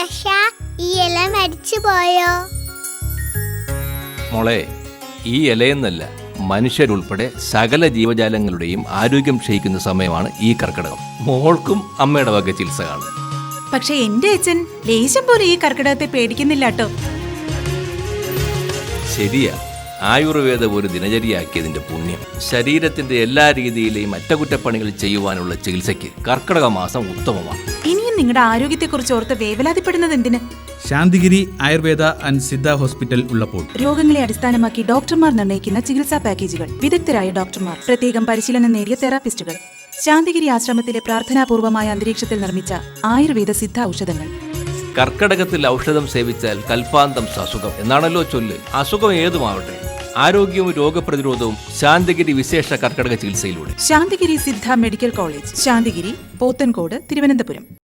ആശ, ഈ ഇല മരിച്ചു പോയോ? മോളെ, ഈ ഇലയെന്നല്ല, മനുഷ്യരുൾപ്പെടെ സകല ജീവജാലങ്ങളുടെയും ആരോഗ്യം ക്ഷയിക്കുന്ന സമയമാണ് ഈ കർക്കിടകം. മോൾക്കും അമ്മയുടെ വക ചികിത്സ കാണും. പക്ഷെ എന്റെ അച്ഛൻ ലേശം പോലെ ഈ കർക്കിടകത്തെ പേടിക്കുന്നില്ല കേട്ടോ. ശരിയാ, ആയുർവേദം ഒരു ദിനചര്യയാക്കിയതിന്റെ പുണ്യം. ശരീരത്തിന്റെ എല്ലാ രീതിയിലെയും അറ്റകുറ്റപ്പണികൾ ചെയ്യുവാനുള്ള ചികിത്സയ്ക്ക് കർക്കിടക മാസം ഉത്തമമാണ്. ഇനിയും നിങ്ങളുടെ ആരോഗ്യത്തെക്കുറിച്ച് ഓർത്ത് വേവലാതിപ്പെടുന്നത് എന്തിന്? ശാന്തിഗിരി ആയുർവേദ ആൻഡ് സിദ്ധ ഹോസ്പിറ്റൽ ഉള്ളപ്പോൾ രോഗങ്ങളെ അടിസ്ഥാനമാക്കി ഡോക്ടർമാർ നിർണ്ണയിക്കുന്ന ചികിത്സാ പാക്കേജുകൾ, വിദഗ്ധരായ ഡോക്ടർമാർ, പ്രത്യേകം പരിശീലനം നേടിയ തെറാപ്പിസ്റ്റുകൾ, ശാന്തിഗിരി ആശ്രമത്തിലെ പ്രാർത്ഥനാപൂർവമായ അന്തരീക്ഷത്തിൽ നിർമ്മിച്ച ആയുർവേദ സിദ്ധ ഔഷധങ്ങൾ. കർക്കിടകത്തിൽ ഔഷധം സേവിച്ചാൽ കൽപ്പാന്തം സസുഖം എന്നാണല്ലോ ചൊല്ല്. അസുഖം ഏതുമാവട്ടെ, ആരോഗ്യവും രോഗപ്രതിരോധവും ശാന്തിഗിരി വിശേഷ കർക്കിടക ചികിത്സയിലൂടെ. Shantigiri Siddha medical college, Shantigiri, Pothencode, Thiruvananthapuram.